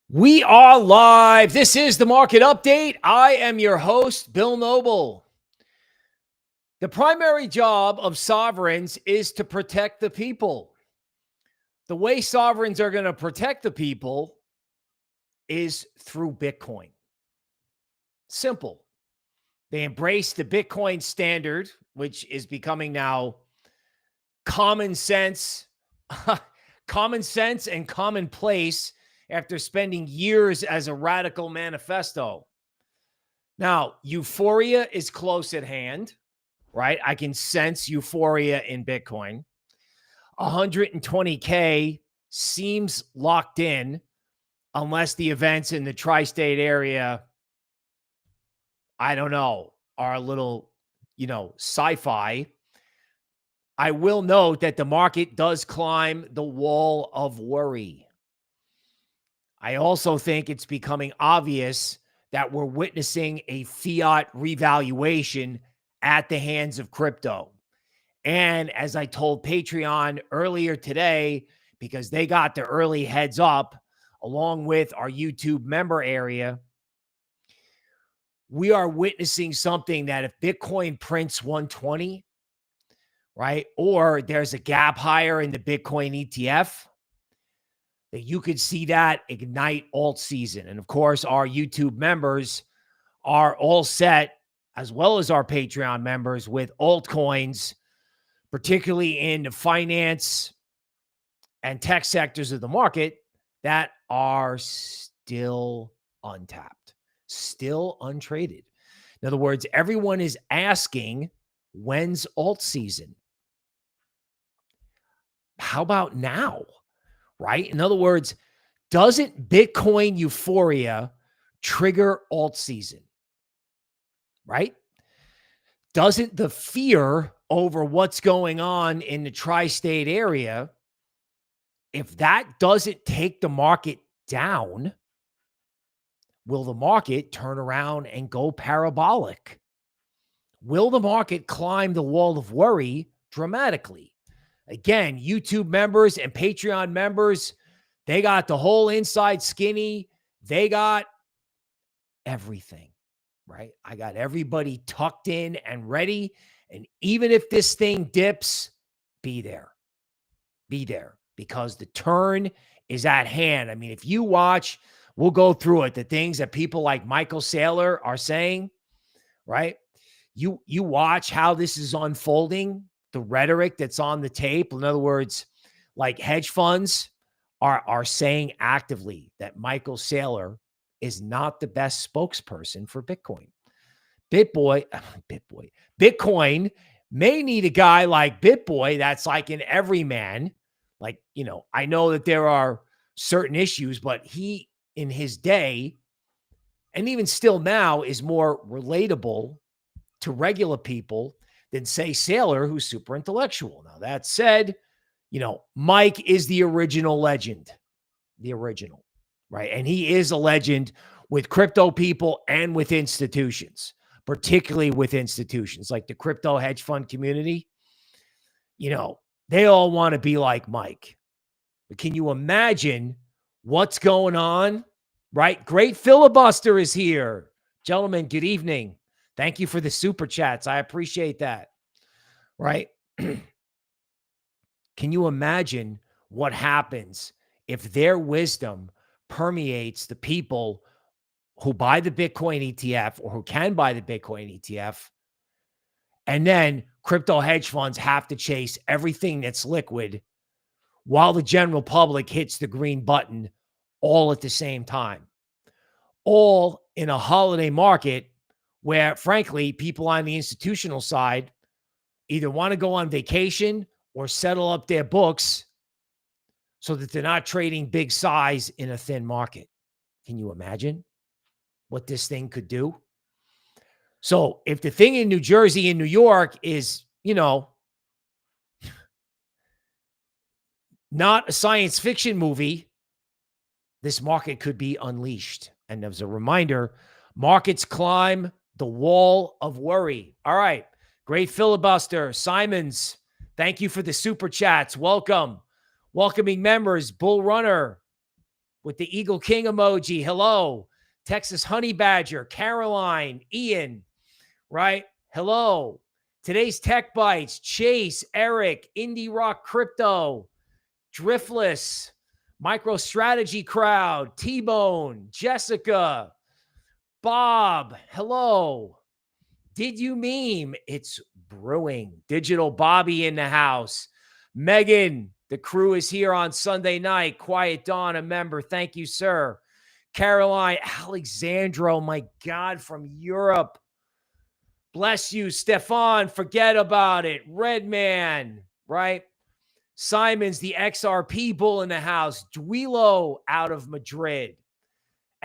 We are live. This is the market update. I am your host, Bill Noble. The primary job of sovereigns is to protect the people. The way sovereigns are going to protect the people is through Bitcoin. Simple. They embrace the Bitcoin standard, which is becoming now common sense, common sense and commonplace after spending years as a radical manifesto. Now, euphoria is close at hand, right? I can sense euphoria in Bitcoin. 120K seems locked in unless the events in the tri-state area, I don't know, are a little, sci-fi. I will note that the market does climb the wall of worry. I also think it's becoming obvious that we're witnessing a fiat revaluation at the hands of crypto. And as I told Patreon earlier today, because they got the early heads up along with our YouTube member area, we are witnessing something that if Bitcoin prints 120, right, or there's a gap higher in the Bitcoin ETF, that you could see that ignite alt season. And of course, our YouTube members are all set, as well as our Patreon members, with altcoins, particularly in the finance and tech sectors of the market that are still untapped, still untraded. In other words, everyone is asking, when's alt season? How about now? Right? In other words, doesn't Bitcoin euphoria trigger alt season? Right? Doesn't the fear over what's going on in the tri-state area, if that doesn't take the market down, will the market turn around and go parabolic? Will the market climb the wall of worry dramatically? Again, YouTube members and Patreon members, they got the whole inside skinny. They got everything, right? I got everybody tucked in and ready. And even if this thing dips, be there. Be there, because the turn is at hand. I mean, if you watch, we'll go through it, the things that people like Michael Saylor are saying, right? You watch how this is unfolding, the rhetoric that's on the tape. In other words, like hedge funds are saying actively that Michael Saylor is not the best spokesperson for Bitcoin. Bitcoin may need a guy like BitBoy that's like an everyman. Like, I know that there are certain issues, but he, in his day, and even still now, is more relatable to regular people than, say, Saylor, who's super intellectual. Now, that said, Mike is the original legend, right? And he is a legend with crypto people and with institutions, particularly with institutions like the crypto hedge fund community. They all want to be like Mike. But can you imagine what's going on, right? Great filibuster is here. Gentlemen, good evening. Thank you for the super chats. I appreciate that, right? Can you imagine what happens if their wisdom permeates the people who buy the Bitcoin ETF or who can buy the Bitcoin ETF, and then crypto hedge funds have to chase everything that's liquid while the general public hits the green button all at the same time, all in a holiday market where, frankly, people on the institutional side either want to go on vacation or settle up their books so that they're not trading big size in a thin market. Can you imagine what this thing could do? So if the thing in New Jersey and New York is, not a science fiction movie, this market could be unleashed. And as a reminder, markets climb the wall of worry. All right. Great filibuster. Simons, thank you for the super chats. Welcome. Welcoming members. Bull Runner. with the Eagle King emoji. Hello. Texas Honey Badger, Caroline, Ian, right? Hello. Today's Tech Bites, Chase, Eric, Indie Rock Crypto, Driftless, MicroStrategy Crowd, T-Bone, Jessica, Bob, hello. Did you meme? It's brewing. Digital Bobby in the house. Megan, the crew is here on Sunday night. Quiet Dawn, a member. Thank you, sir. Caroline, Alexandro, my God, from Europe. Bless you, Stefan. Forget about it. Redman, right? Simon's the XRP bull in the house. Duilo out of Madrid.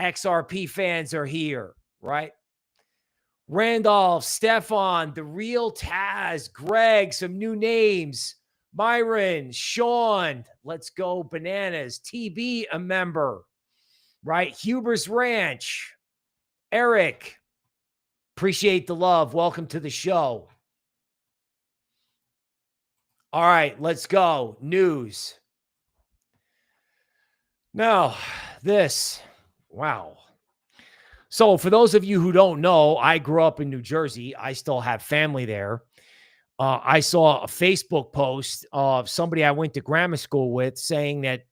XRP fans are here, right? Randolph, Stefan, the real Taz, Greg, some new names. Myron, Sean, let's go bananas. TB, a member, right? Huber's Ranch. Eric, appreciate the love. Welcome to the show. All right, let's go. News. Now, this, wow. So for those of you who don't know, I grew up in New Jersey. I still have family there. I saw a Facebook post of somebody I went to grammar school with saying that,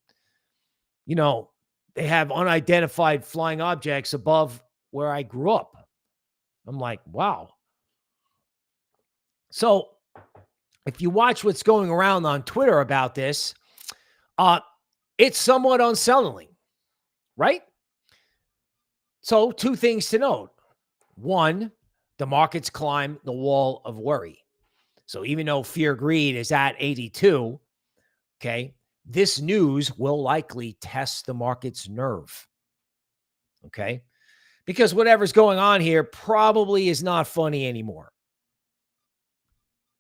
you know, they have unidentified flying objects above where I grew up. I'm like, wow. So if you watch what's going around on Twitter about this, it's somewhat unsettling, right? So two things to note. One, the markets climb the wall of worry. So even though fear greed is at 82, okay, this news will likely test the market's nerve, okay? Because whatever's going on here probably is not funny anymore.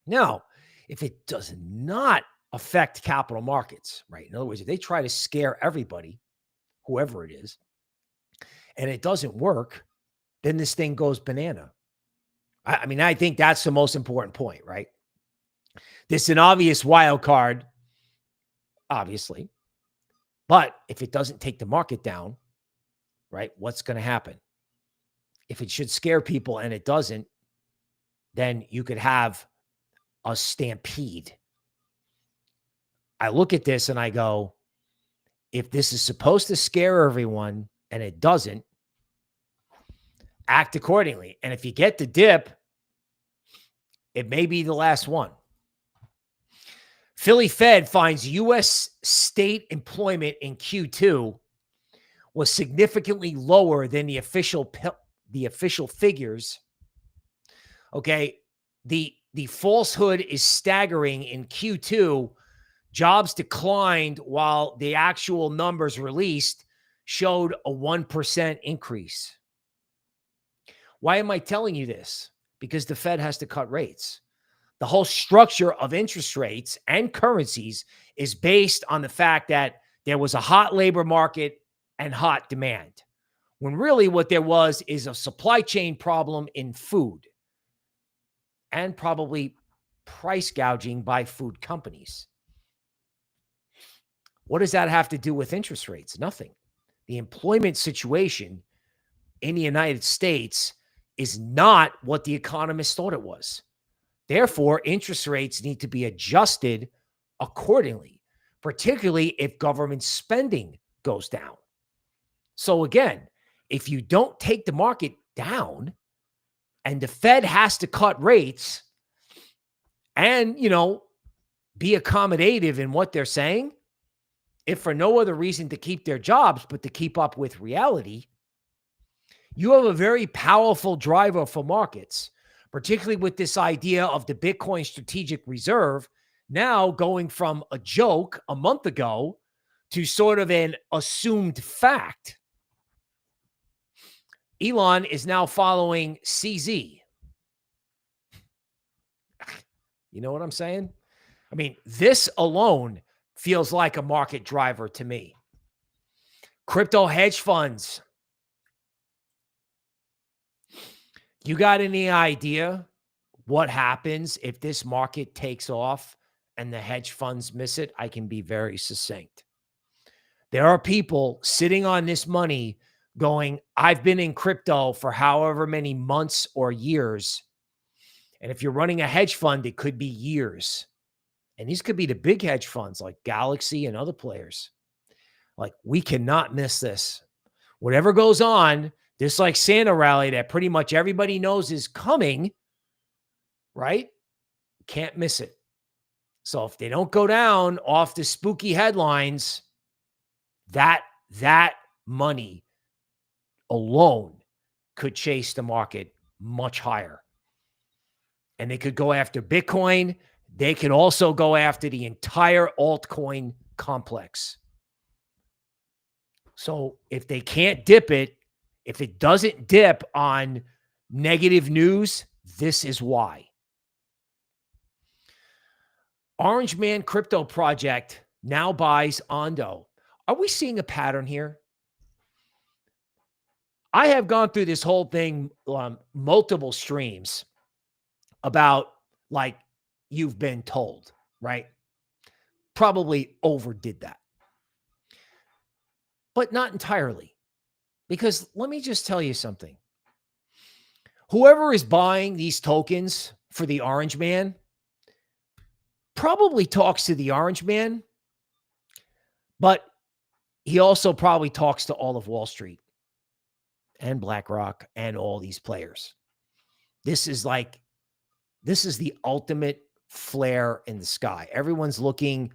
Now, if it does not affect capital markets, right? In other words, if they try to scare everybody, whoever it is, and it doesn't work, then this thing goes banana. I mean, I think that's the most important point, right? This is an obvious wild card, obviously. But if it doesn't take the market down, right, what's going to happen? If it should scare people and it doesn't, then you could have a stampede. I look at this and I go, if this is supposed to scare everyone and it doesn't, act accordingly. And if you get the dip, it may be the last one. Philly Fed finds U.S. state employment in Q2 was significantly lower than the official figures. Okay, the falsehood is staggering. In Q2, jobs declined while the actual numbers released showed a 1% increase. Why am I telling you this? Because the Fed has to cut rates. The whole structure of interest rates and currencies is based on the fact that there was a hot labor market and hot demand, when really what there was is a supply chain problem in food and probably price gouging by food companies. What does that have to do with interest rates? Nothing. The employment situation in the United States is not what the economists thought it was. Therefore, interest rates need to be adjusted accordingly, particularly if government spending goes down. So again, if you don't take the market down and the Fed has to cut rates and, you know, be accommodative in what they're saying, if for no other reason to keep their jobs, but to keep up with reality, you have a very powerful driver for markets, particularly with this idea of the Bitcoin strategic reserve now going from a joke a month ago to sort of an assumed fact. Elon is now following CZ. You know what I'm saying? I mean, this alone feels like a market driver to me. Crypto hedge funds. You got any idea what happens if this market takes off and the hedge funds miss it? I can be very succinct. There are people sitting on this money going, I've been in crypto for however many months or years. And if you're running a hedge fund, it could be years. And these could be the big hedge funds like Galaxy and other players. Like, we cannot miss this. Whatever goes on, this like Santa rally that pretty much everybody knows is coming, right? Can't miss it. So if they don't go down off the spooky headlines, that money alone could chase the market much higher. And they could go after Bitcoin. They could also go after the entire altcoin complex. So if they can't dip it, if it doesn't dip on negative news, this is why. Orange Man Crypto Project now buys ONDO. Are we seeing a pattern here? I have gone through this whole thing, multiple streams about like you've been told, right? Probably overdid that. But not entirely. Because let me just tell you something. Whoever is buying these tokens for the Orange Man probably talks to the Orange Man, but he also probably talks to all of Wall Street and BlackRock and all these players. This is the ultimate flare in the sky. Everyone's looking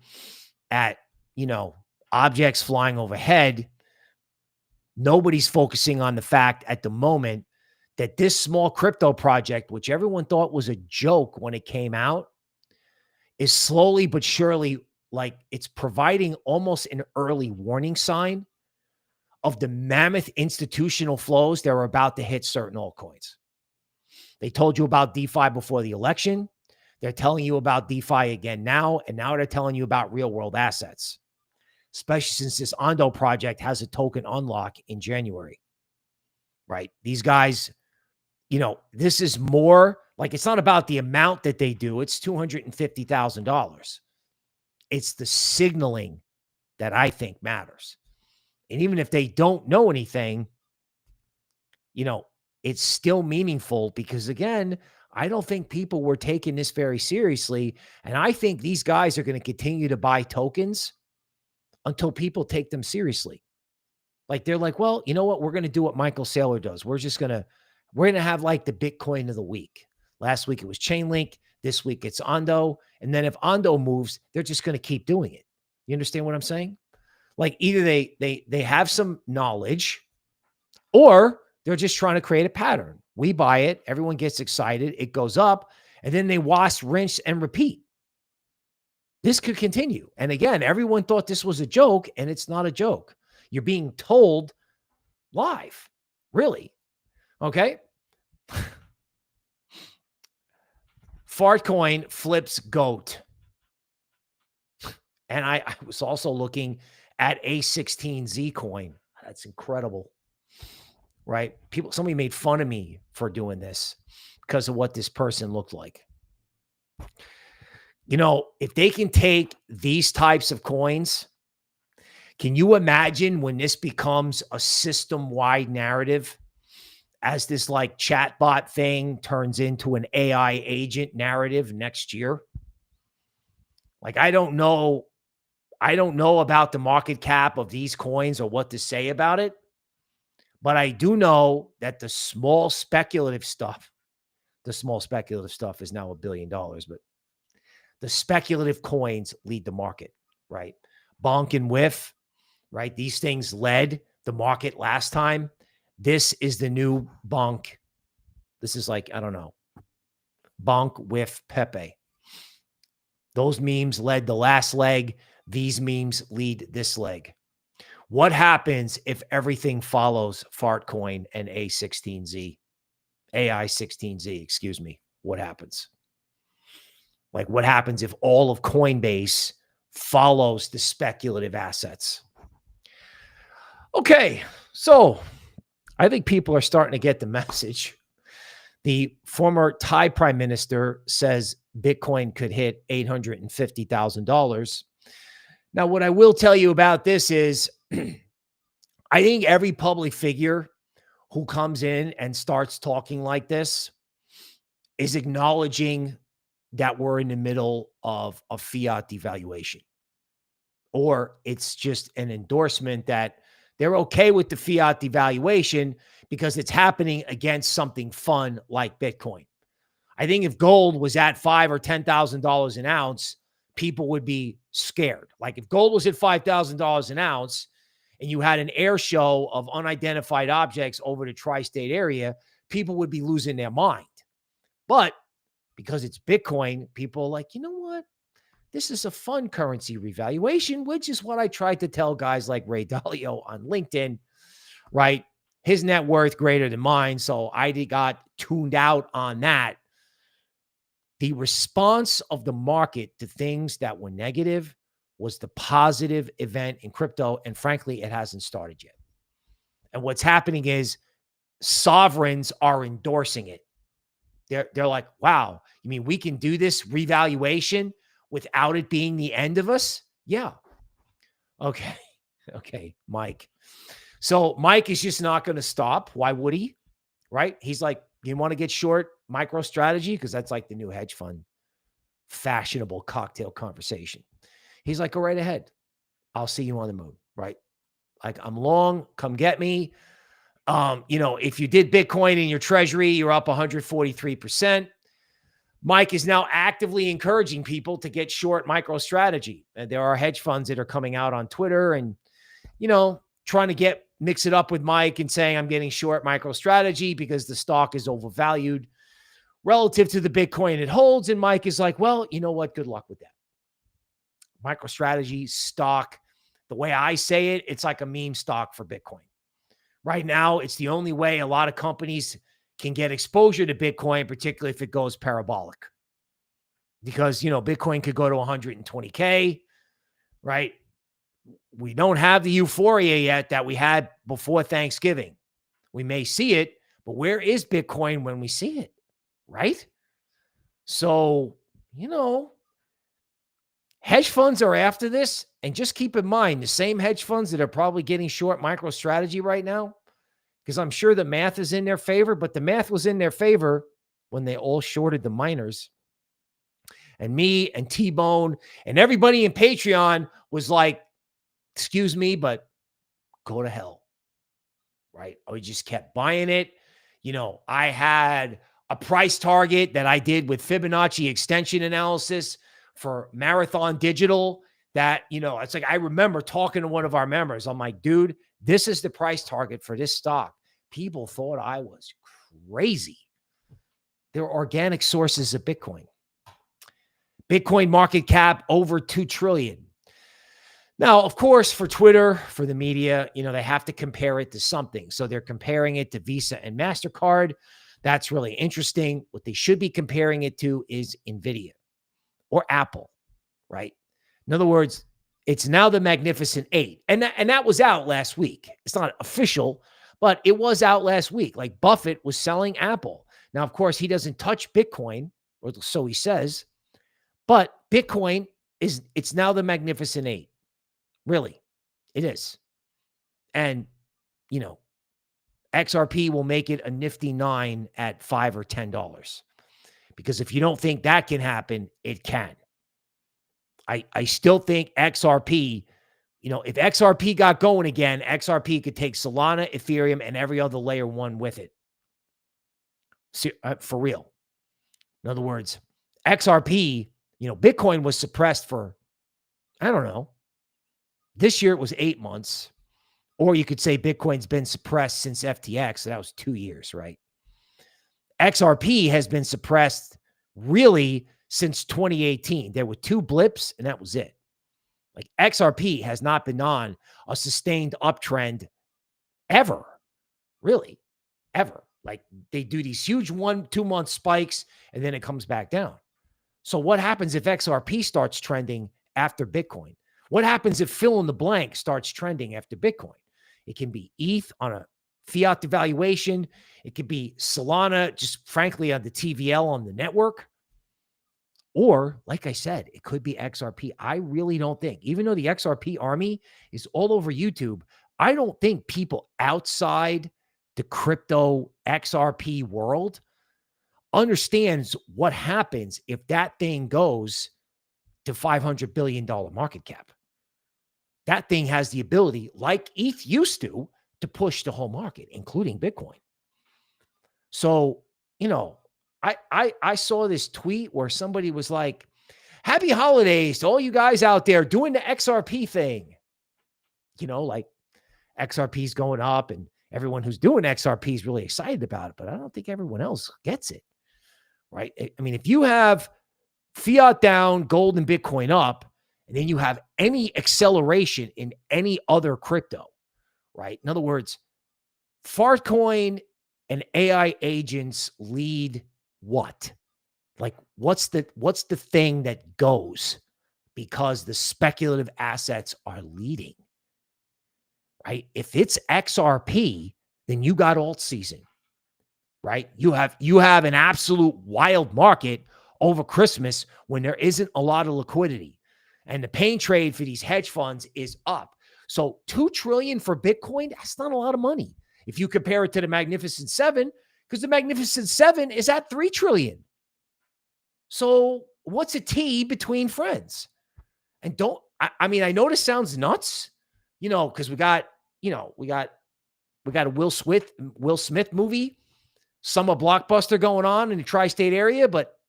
at, objects flying overhead. Nobody's focusing on the fact at the moment that this small crypto project, which everyone thought was a joke when it came out, is slowly but surely, like, it's providing almost an early warning sign of the mammoth institutional flows that are about to hit certain altcoins. They told you about DeFi before the election. They're telling you about DeFi again now, and now they're telling you about real-world assets, especially since this ONDO project has a token unlock in January, right? These guys, this is more like, it's not about the amount that they do. It's $250,000. It's the signaling that I think matters. And even if they don't know anything, it's still meaningful because, again, I don't think people were taking this very seriously. And I think these guys are going to continue to buy tokens until people take them seriously. Like, they're like, well, you know what? We're going to do what Michael Saylor does. We're going to have like the Bitcoin of the week. Last week it was Chainlink. This week it's ONDO. And then if ONDO moves, they're just going to keep doing it. You understand what I'm saying? Like, either they have some knowledge, or they're just trying to create a pattern. We buy it. Everyone gets excited. It goes up. And then they wash, rinse, and repeat. This could continue. And again, everyone thought this was a joke, and it's not a joke. You're being told live. Really. Okay. FartCoin flips GOAT. And I was also looking at A16Z coin. That's incredible. Right? Somebody made fun of me for doing this because of what this person looked like. If they can take these types of coins, can you imagine when this becomes a system-wide narrative, as this like chatbot thing turns into an AI agent narrative next year? Like, I don't know about the market cap of these coins or what to say about it. But I do know that the small speculative stuff is now $1 billion, but the speculative coins lead the market, right? Bonk and Whiff, right? These things led the market last time. This is the new Bonk. This is like, I don't know, Bonk, Whiff, Pepe. Those memes led the last leg. These memes lead this leg. What happens if everything follows FartCoin and AI16Z? Excuse me. What happens? Like, what happens if all of Coinbase follows the speculative assets? Okay, so I think people are starting to get the message. The former Thai prime minister says Bitcoin could hit $850,000. Now, what I will tell you about this is I think every public figure who comes in and starts talking like this is acknowledging that we're in the middle of a fiat devaluation, or it's just an endorsement that they're okay with the fiat devaluation because it's happening against something fun like Bitcoin. I think if gold was at $5,000 or $10,000 an ounce, people would be scared. Like if gold was at $5,000 an ounce and you had an air show of unidentified objects over the tri-state area, people would be losing their mind. But because it's Bitcoin, people are like, you know what? This is a fun currency revaluation, which is what I tried to tell guys like Ray Dalio on LinkedIn, right? His net worth greater than mine. So I got tuned out on that. The response of the market to things that were negative was the positive event in crypto. And frankly, it hasn't started yet. And what's happening is sovereigns are endorsing it. They're like, wow, you mean we can do this revaluation without it being the end of us? Yeah. Okay. Okay, Mike. So Mike is just not going to stop. Why would he? Right? He's like, you want to get short MicroStrategy? Because that's like the new hedge fund fashionable cocktail conversation. He's like, go right ahead. I'll see you on the moon. Right? Like, I'm long. Come get me. If you did Bitcoin in your treasury, you're up 143%. Mike is now actively encouraging people to get short MicroStrategy. And there are hedge funds that are coming out on Twitter and, trying to mix it up with Mike and saying, I'm getting short MicroStrategy because the stock is overvalued relative to the Bitcoin it holds. And Mike is like, well, you know what? Good luck with that. MicroStrategy stock, the way I say it, it's like a meme stock for Bitcoin. Right now, it's the only way a lot of companies can get exposure to Bitcoin, particularly if it goes parabolic. Because, Bitcoin could go to 120K, right? We don't have the euphoria yet that we had before Thanksgiving. We may see it, but where is Bitcoin when we see it, right? So, hedge funds are after this. And just keep in mind, the same hedge funds that are probably getting short MicroStrategy right now, because I'm sure the math is in their favor, but the math was in their favor when they all shorted the miners. And me and T-Bone and everybody in Patreon was like, excuse me, but go to hell, right? We just kept buying it. I had a price target that I did with Fibonacci extension analysis for Marathon Digital that, it's like, I remember talking to one of our members. I'm like, dude, this is the price target for this stock. People thought I was crazy. They're organic sources of Bitcoin. Bitcoin market cap over 2 trillion. Now, of course, for Twitter, for the media, they have to compare it to something. So they're comparing it to Visa and MasterCard. That's really interesting. What they should be comparing it to is NVIDIA or Apple, right? In other words, it's now the Magnificent Eight. And that was out last week. It's not official, but it was out last week. Like Buffett was selling Apple. Now, of course, he doesn't touch Bitcoin, or so he says, but Bitcoin it's now the Magnificent Eight. Really, it is. And, XRP will make it a nifty 9 at $5 or $10. Because if you don't think that can happen, it can. I still think XRP, if XRP got going again, XRP could take Solana, Ethereum, and every other layer one with it. For real. In other words, XRP, Bitcoin was suppressed for, I don't know. This year it was 8 months. Or you could say Bitcoin's been suppressed since FTX. So that was 2 years, right? XRP has been suppressed really since 2018. There were 2 blips and that was it. Like XRP has not been on a sustained uptrend ever. Really, ever. Like they do these huge 1-2 month spikes and then it comes back down. So what happens if XRP starts trending after Bitcoin? What happens if fill in the blank starts trending after Bitcoin? It can be ETH on a fiat devaluation. It could be Solana, just frankly, on the TVL on the network. Or, like I said, it could be XRP. I really don't think, even though the XRP army is all over YouTube, I don't think people outside the crypto XRP world understands what happens if that thing goes to $500 billion market cap. That thing has the ability, like ETH used to push the whole market, including Bitcoin. So, you know, I saw this tweet where somebody was like, happy holidays to all you guys out there doing the XRP thing. You know, like XRP is going up and everyone who's doing XRP is really excited about it, but I don't think everyone else gets it, right? I mean, if you have fiat down, gold and Bitcoin up, and then you have any acceleration in any other crypto, right? In other words, FartCoin and AI agents lead what? Like, what's the thing that goes because the speculative assets are leading, right? If it's XRP, then you got alt season, right? You have an absolute wild market over Christmas when there isn't a lot of liquidity, and the pain trade for these hedge funds is up. So $2 trillion for Bitcoin, that's not a lot of money if you compare it to the Magnificent Seven, because the Magnificent Seven is at $3 trillion. So what's a T between friends? And I mean, I know this sounds nuts, you know, because we got a Will Smith movie, summer blockbuster going on in the tri-state area, but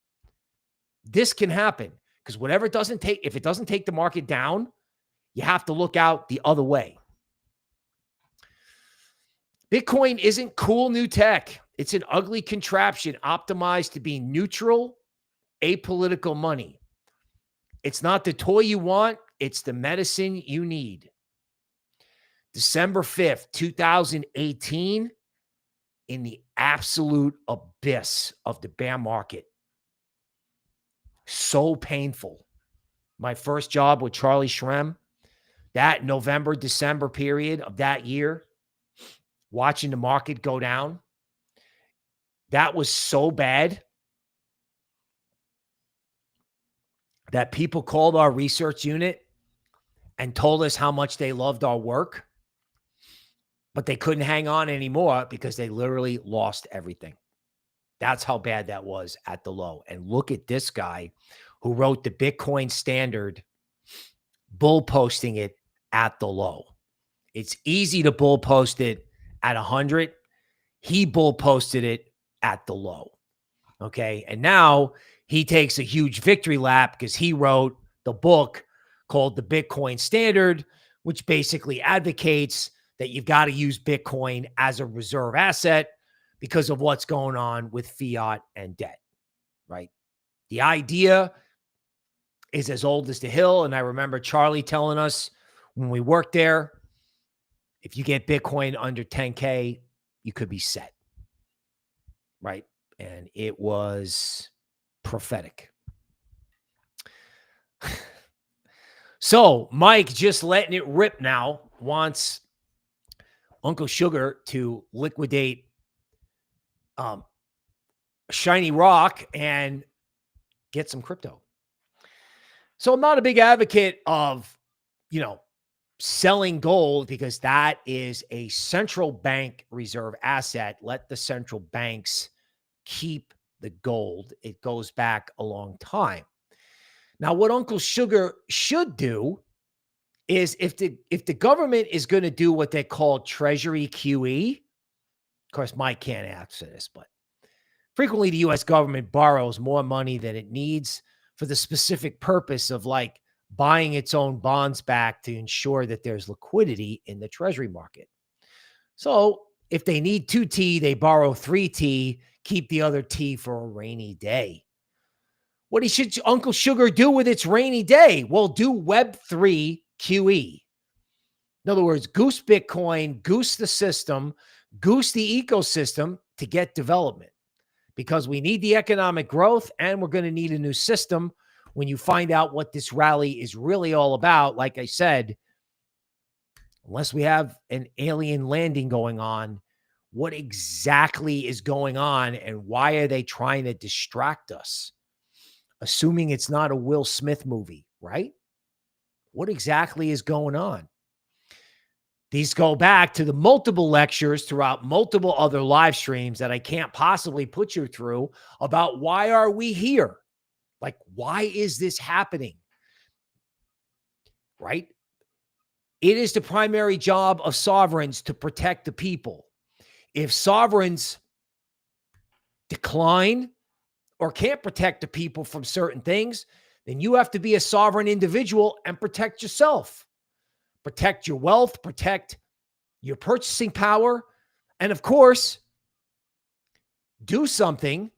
this can happen because if it doesn't take the market down, you have to look out the other way. Bitcoin isn't cool new tech. It's an ugly contraption optimized to be neutral, apolitical money. It's not the toy you want. It's the medicine you need. December 5th, 2018, in the absolute abyss of the bear market. So painful. My first job with Charlie Shrem, that November, December period of that year, watching the market go down, that was so bad that people called our research unit and told us how much they loved our work, but they couldn't hang on anymore because they literally lost everything. That's how bad that was at the low. And look at this guy who wrote the Bitcoin Standard, bull posting it at the low. It's easy to bull post it at 100. He bull posted it at the low. Okay. And now he takes a huge victory lap because he wrote the book called The Bitcoin Standard, which basically advocates that you've got to use Bitcoin as a reserve asset because of what's going on with fiat and debt, right? The idea is as old as the hill. And I remember Charlie telling us when we worked there, if you get Bitcoin under 10K, you could be set, right? And it was prophetic. So Mike just letting it rip now, wants Uncle Sugar to liquidate Shiny Rock and get some crypto. So I'm not a big advocate of, selling gold because that is a central bank reserve asset. Let the central banks keep the gold. It goes back a long time. Now, what Uncle Sugar should do is if the government is going to do what they call Treasury QE, of course, Mike can't answer this, but frequently the U.S. government borrows more money than it needs for the specific purpose of like buying its own bonds back to ensure that there's liquidity in the Treasury market. So if they need 2T, they borrow 3T, keep the other T for a rainy day. What should Uncle Sugar do with its rainy day? Well, do Web3 QE. In other words, goose Bitcoin, goose the system, goose the ecosystem to get development. Because we need the economic growth and we're going to need a new system. When you find out what this rally is really all about, like I said, unless we have an alien landing going on, what exactly is going on and why are they trying to distract us? assuming it's not a Will Smith movie, right? What exactly is going on? These go back to the multiple lectures throughout multiple other live streams that I can't possibly put you through about why are we here? Like, why is this happening? Right? It is the primary job of sovereigns to protect the people. If sovereigns decline or can't protect the people from certain things, then you have to be a sovereign individual and protect yourself. Protect your wealth, protect your purchasing power, and of course, do something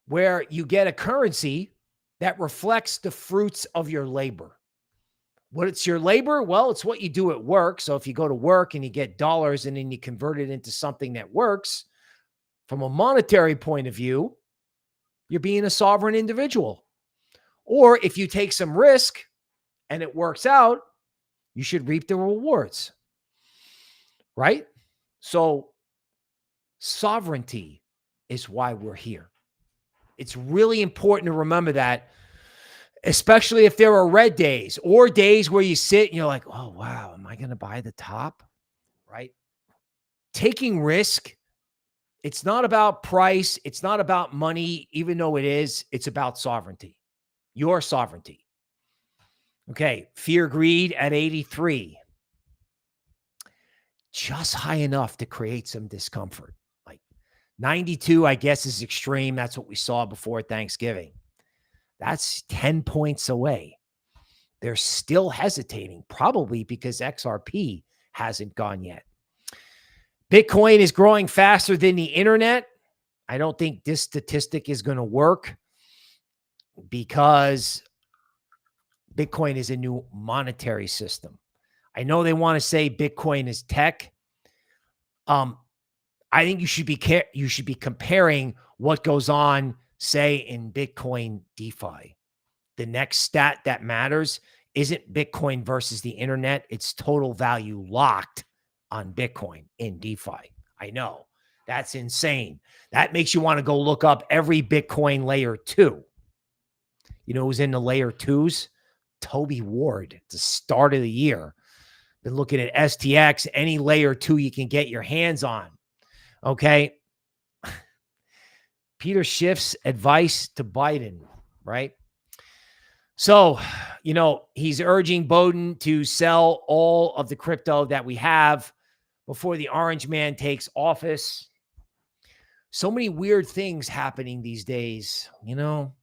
where you get a currency that reflects the fruits of your labor. What it's your labor? Well, it's what you do at work. So if you go to work and you get dollars and then you convert it into something that works, from a monetary point of view, you're being a sovereign individual. Or if you take some risk and it works out, you should reap the rewards, right? So sovereignty is why we're here. It's really important to remember that, especially if there are red days or days where you sit and you're like, oh, wow, am I going to buy the top? Right? Taking risk, it's not about price. It's not about money, even though it is. It's about sovereignty, your sovereignty. Okay, fear greed at 83. Just high enough to create some discomfort. Like 92, I guess, is extreme. That's what we saw before Thanksgiving. That's 10 points away. They're still hesitating, probably because XRP hasn't gone yet. Bitcoin is growing faster than the internet. I don't think this statistic is going to work because Bitcoin is a new monetary system. I know they want to say Bitcoin is tech. I think you should be comparing what goes on, say, in Bitcoin DeFi. The next stat that matters isn't Bitcoin versus the internet. It's total value locked on Bitcoin in DeFi. I know that's insane. That makes you want to go look up every Bitcoin layer 2. You know who's in the layer 2s? Toby Ward at the start of the year. Been looking at STX, any layer 2 you can get your hands on. Okay. Peter Schiff's advice to Biden, right? So, you know, he's urging Biden to sell all of the crypto that we have before the orange man takes office. So many weird things happening these days, you know.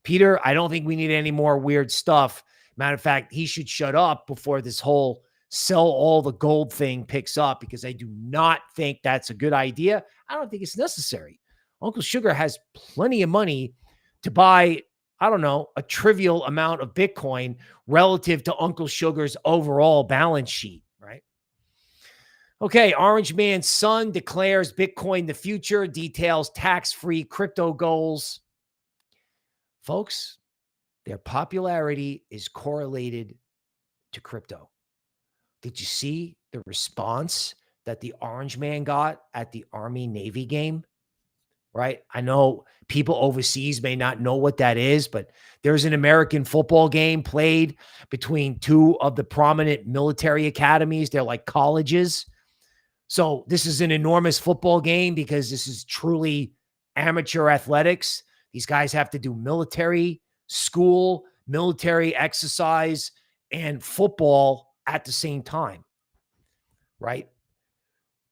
Peter, I don't think we need any more weird stuff. Matter of fact, he should shut up before this whole sell all the gold thing picks up, because I do not think that's a good idea. I don't think it's necessary. Uncle Sugar has plenty of money to buy, I don't know, a trivial amount of Bitcoin relative to Uncle Sugar's overall balance sheet, right? Okay, Orange Man's son declares Bitcoin the future, details tax-free crypto goals. Folks, their popularity is correlated to crypto. Did you see the response that the Orange Man got at the Army-Navy game? Right? I know people overseas may not know what that is, but there's an American football game played between two of the prominent military academies. They're like colleges. So this is an enormous football game because this is truly amateur athletics. These guys have to do military school, military exercise, and football at the same time, right?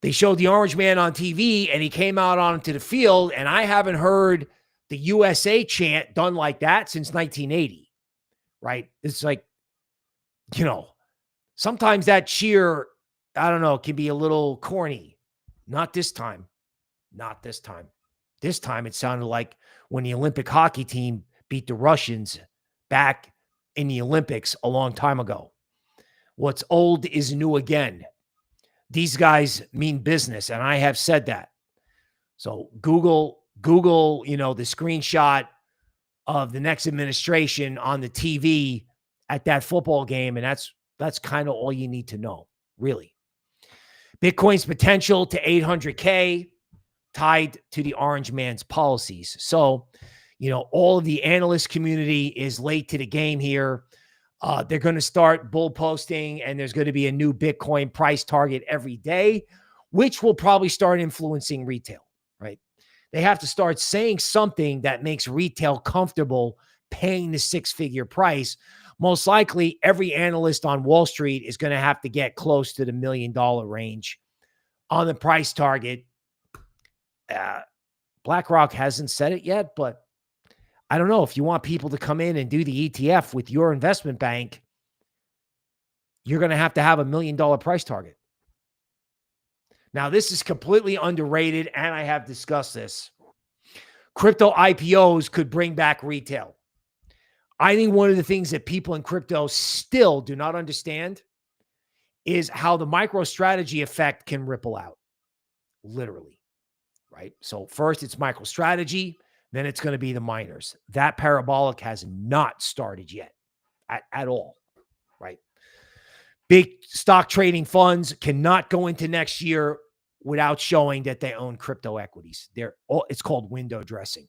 They showed the Orange Man on TV and he came out onto the field, and I haven't heard the USA chant done like that since 1980, right? It's like, you know, sometimes that cheer, I don't know, can be a little corny. Not this time. Not this time. This time it sounded like when the Olympic hockey team beat the Russians back in the Olympics a long time ago. What's old is new again. These guys mean business, and I have said that. So Google, you know, the screenshot of the next administration on the TV at that football game, and that's kind of all you need to know, really. Bitcoin's potential to 800K tied to the Orange Man's policies. So, All of the analyst community is late to the game here. They're going to start bull posting, and there's going to be a new Bitcoin price target every day, which will probably start influencing retail, right? They have to start saying something that makes retail comfortable paying the six-figure price. Most likely, every analyst on Wall Street is going to have to get close to the $1 million range on the price target. BlackRock hasn't said it yet, but I don't know. If you want people to come in and do the ETF with your investment bank, you're going to have a $1 million price target. Now, this is completely underrated, and I have discussed this. Crypto IPOs could bring back retail. I think one of the things that people in crypto still do not understand is how the MicroStrategy effect can ripple out, literally, right? So first it's MicroStrategy, then it's going to be the miners. That parabolic has not started yet at all, right? Big stock trading funds cannot go into next year without showing that they own crypto equities. It's called window dressing.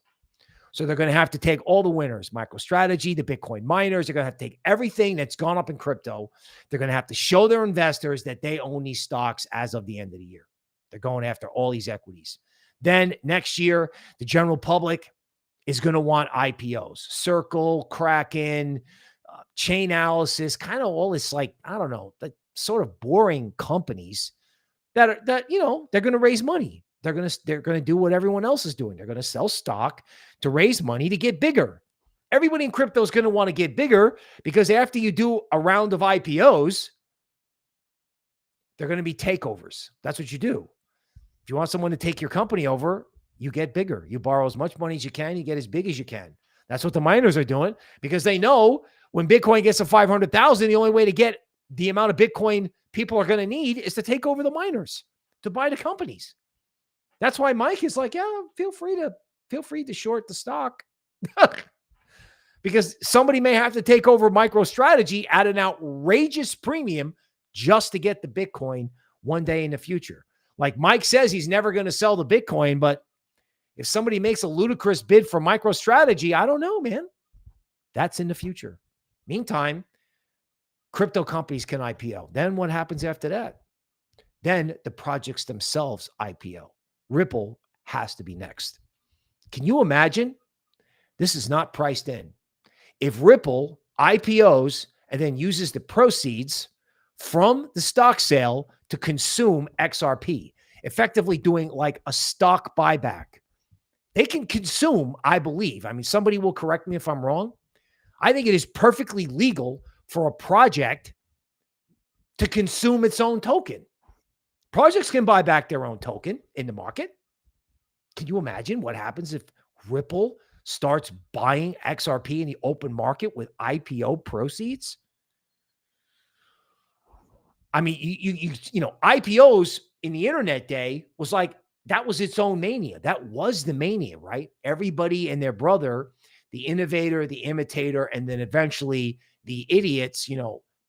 So they're going to have to take all the winners, MicroStrategy, the Bitcoin miners. They're going to have to take everything that's gone up in crypto. They're going to have to show their investors that they own these stocks as of the end of the year. They're going after all these equities. Then next year, the general public is going to want IPOs, Circle, Kraken, Chainalysis, kind of all this, like, I don't know, like sort of boring companies that they're going to raise money. They're going to do what everyone else is doing. They're going to sell stock to raise money to get bigger. Everybody in crypto is going to want to get bigger because after you do a round of IPOs, they're going to be takeovers. That's what you do. If you want someone to take your company over, you get bigger. You borrow as much money as you can. You get as big as you can. That's what the miners are doing because they know when Bitcoin gets to 500,000, the only way to get the amount of Bitcoin people are going to need is to take over the miners, to buy the companies. That's why Mike is like, yeah, feel free to short the stock because somebody may have to take over MicroStrategy at an outrageous premium just to get the Bitcoin one day in the future. Like Mike says, he's never going to sell the Bitcoin, but if somebody makes a ludicrous bid for MicroStrategy, I don't know, man. That's in the future. Meantime, crypto companies can IPO. Then what happens after that? Then the projects themselves IPO. Ripple has to be next. Can you imagine? This is not priced in. If Ripple IPOs and then uses the proceeds from the stock sale to consume XRP, effectively doing like a stock buyback, they can consume, I believe. I mean, somebody will correct me if I'm wrong. I think it is perfectly legal for a project to consume its own token. Projects can buy back their own token in the market. Can you imagine what happens if Ripple starts buying XRP in the open market with IPO proceeds? I mean, IPOs in the internet day was like, that was its own mania. That was the mania, right? Everybody and their brother, the innovator, the imitator, and then eventually the idiots,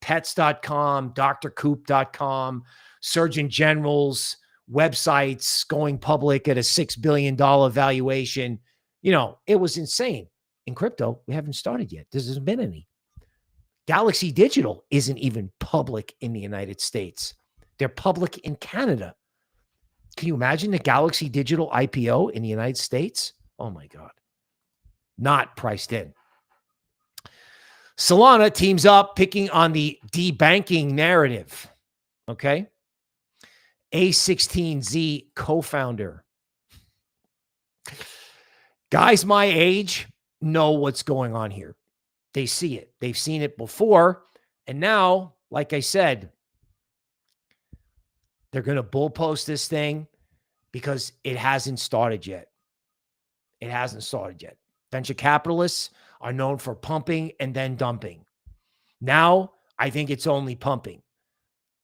pets.com, drcoop.com, Surgeon General's websites going public at a $6 billion valuation. It was insane. In crypto, we haven't started yet. There hasn't been any. Galaxy Digital isn't even public in the United States. They're public in Canada. Can you imagine the Galaxy Digital IPO in the United States? Oh my God. Not priced in. Solana teams up picking on the debanking narrative. Okay. A16Z co-founder. Guys my age know what's going on here. They see it. They've seen it before. And now, like I said, they're going to bull post this thing because it hasn't started yet. It hasn't started yet. Venture capitalists are known for pumping and then dumping. Now, I think it's only pumping.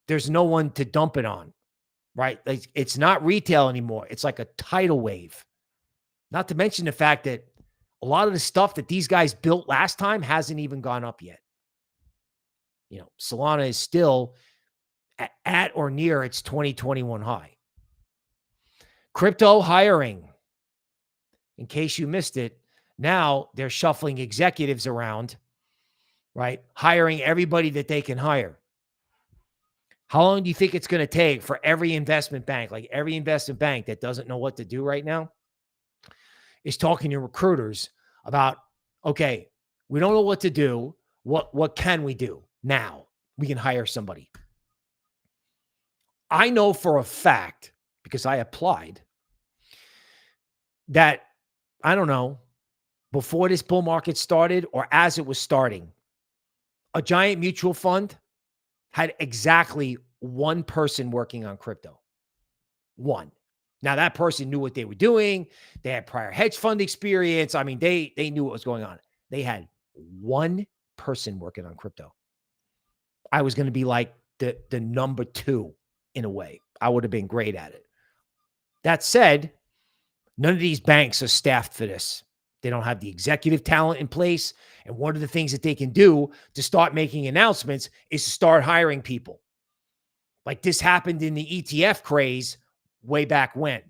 There's no one to dump it on, right? Like, it's not retail anymore. It's like a tidal wave. Not to mention the fact that a lot of the stuff that these guys built last time hasn't even gone up yet. Solana is still at or near its 2021 high. Crypto hiring. In case you missed it, Now they're shuffling executives around, right? Hiring everybody that they can hire. How long do you think it's going to take for every investment bank, like every investment bank that doesn't know what to do right now, is talking to recruiters about, okay, we don't know what to do. What can we do now? We can hire somebody. I know for a fact, because I applied, that, I don't know, before this bull market started or as it was starting, a giant mutual fund had exactly one person working on crypto. One. Now, that person knew what they were doing. They had prior hedge fund experience. I mean, they knew what was going on. They had one person working on crypto. I was going to be like the number two in a way. I would have been great at it. That said, none of these banks are staffed for this. They don't have the executive talent in place. And one of the things that they can do to start making announcements is to start hiring people. Like this happened in the ETF craze way back when. It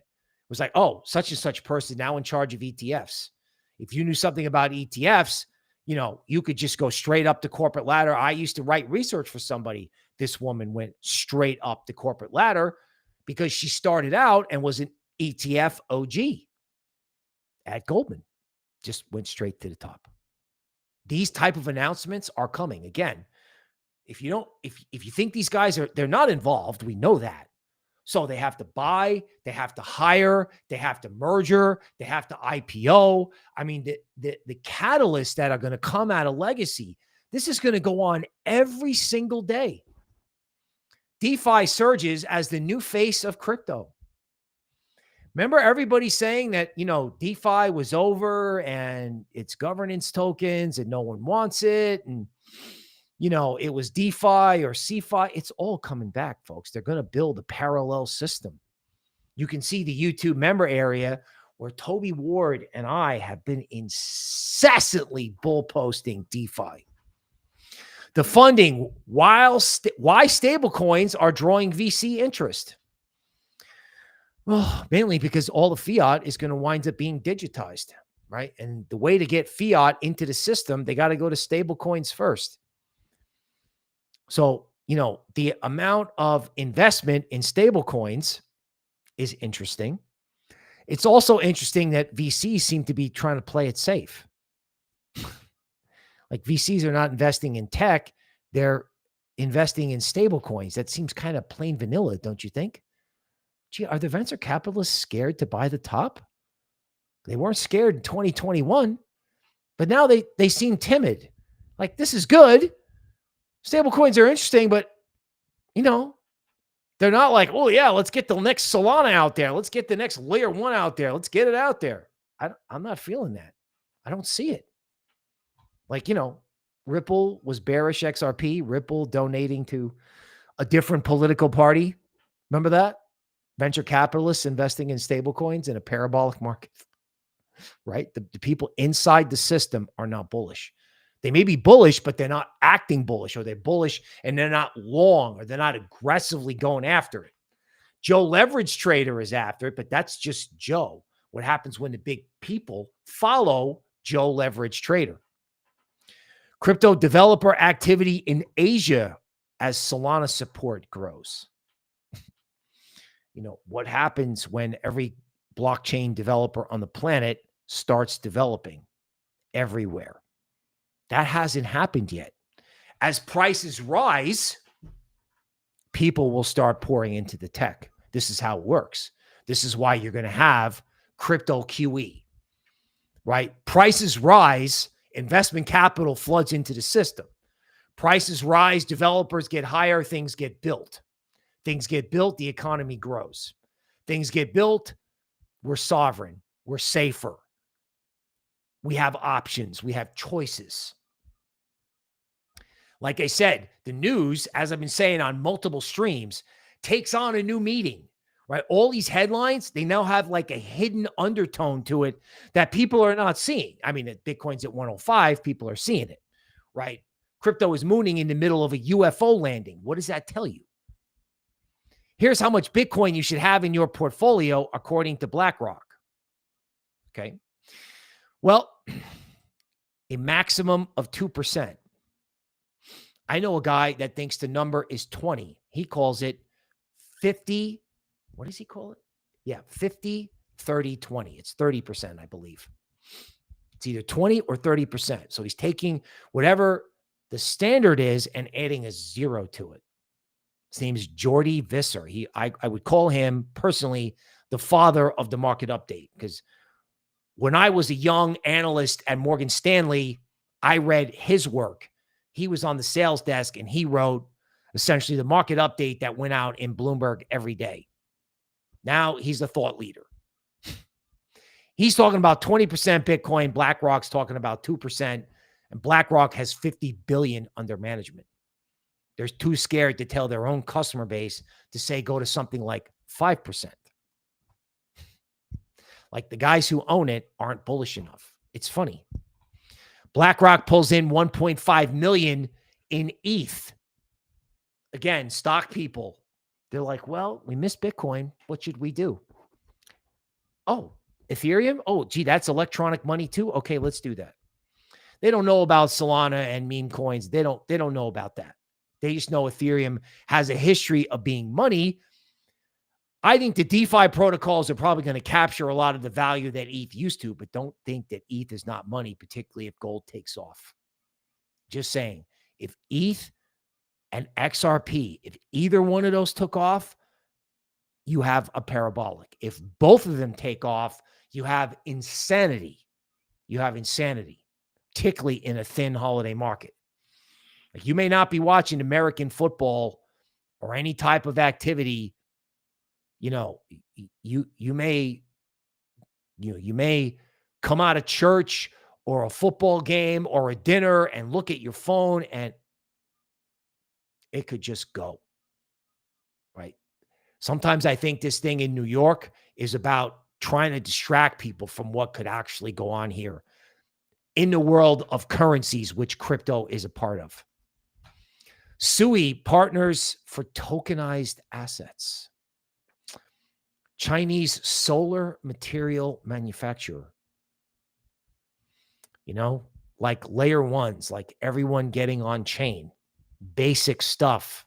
was like, oh, such and such person now in charge of ETFs. If you knew something about ETFs, you know, you could just go straight up the corporate ladder. I used to write research for somebody. This woman went straight up the corporate ladder because she started out and was an ETF OG at Goldman. Just went straight to the top. These type of announcements are coming. Again, if you think these guys they're not involved, we know that. So they have to buy, they have to hire, they have to merger, they have to IPO. I mean, the catalysts that are going to come out of legacy, this is going to go on every single day. DeFi surges as the new face of crypto. Remember everybody saying that, you know, DeFi was over and it's governance tokens and no one wants it. And, you know, it was DeFi or CeFi. It's all coming back, folks. They're going to build a parallel system. You can see the YouTube member area where Toby Ward and I have been incessantly bull posting DeFi. The funding, why stablecoins are drawing VC interest? Well, mainly because all the fiat is going to wind up being digitized, right? And the way to get fiat into the system, they got to go to stablecoins first. So, you know, the amount of investment in stablecoins is interesting. It's also interesting that VCs seem to be trying to play it safe. Like VCs are not investing in tech. They're investing in stablecoins. That seems kind of plain vanilla, don't you think? Gee, are the venture capitalists scared to buy the top? They weren't scared in 2021, but now they seem timid. Like, this is good. Stablecoins are interesting, but, you know, they're not like, oh, yeah, let's get the next Solana out there. Let's get the next layer one out there. Let's get it out there. I'm not feeling that. I don't see it. Like, you know, Ripple was bearish XRP. Ripple donating to a different political party. Remember that? Venture capitalists investing in stablecoins in a parabolic market, right? The people inside the system are not bullish. They may be bullish, but they're not acting bullish, or they're bullish and they're not long, or they're not aggressively going after it. Joe Leverage Trader is after it, but that's just Joe. What happens when the big people follow Joe Leverage Trader? Crypto developer activity in Asia as Solana support grows. You know, what happens when every blockchain developer on the planet starts developing everywhere? That hasn't happened yet. As prices rise, people will start pouring into the tech. This is how it works. This is why you're going to have crypto QE, right? Prices rise, investment capital floods into the system. Prices rise, developers get higher, things get built. Things get built, the economy grows. Things get built, we're sovereign, we're safer. We have options, we have choices. Like I said, the news, as I've been saying on multiple streams, takes on a new meaning, right? All these headlines, they now have like a hidden undertone to it that people are not seeing. I mean, Bitcoin's at 105, people are seeing it, right? Crypto is mooning in the middle of a UFO landing. What does that tell you? Here's how much Bitcoin you should have in your portfolio, according to BlackRock. Okay. Well, a maximum of 2%. I know a guy that thinks the number is 20. He calls it 50. What does he call it? Yeah, 50, 30, 20. It's 30%, I believe. It's either 20 or 30%. So he's taking whatever the standard is and adding a zero to it. His name is Jordy Visser. I would call him personally the father of the market update, because when I was a young analyst at Morgan Stanley, I read his work. He was on the sales desk and he wrote essentially the market update that went out in Bloomberg every day. Now he's a thought leader. He's talking about 20% Bitcoin. BlackRock's talking about 2%. And BlackRock has 50 billion under management. They're too scared to tell their own customer base to say go to something like 5%. Like the guys who own it aren't bullish enough. It's funny. BlackRock pulls in 1.5 million in ETH. Again, stock people. They're like, well, we missed Bitcoin. What should we do? Oh, Ethereum? Oh, gee, that's electronic money too? Okay, let's do that. They don't know about Solana and meme coins. They don't know about that. They just know Ethereum has a history of being money. I think the DeFi protocols are probably going to capture a lot of the value that ETH used to, but don't think that ETH is not money, particularly if gold takes off. Just saying, if ETH and XRP, if either one of those took off, you have a parabolic. If both of them take off, you have insanity. You have insanity, particularly in a thin holiday market. Like, you may not be watching American football or any type of activity. You know, you may come out of church or a football game or a dinner and look at your phone and it could just go, right? Sometimes I think this thing in New York is about trying to distract people from what could actually go on here in the world of currencies, which crypto is a part of. SUI partners for tokenized assets. Chinese solar material manufacturer. You know, like layer ones, like everyone getting on chain. Basic stuff.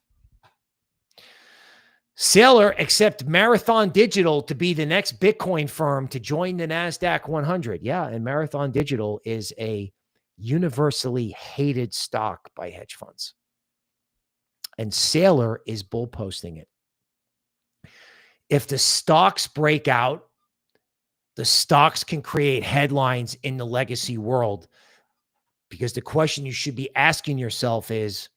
Saylor accept Marathon Digital to be the next Bitcoin firm to join the NASDAQ 100. Yeah, and Marathon Digital is a universally hated stock by hedge funds. And Saylor is bull posting it. If the stocks break out, the stocks can create headlines in the legacy world, because the question you should be asking yourself is,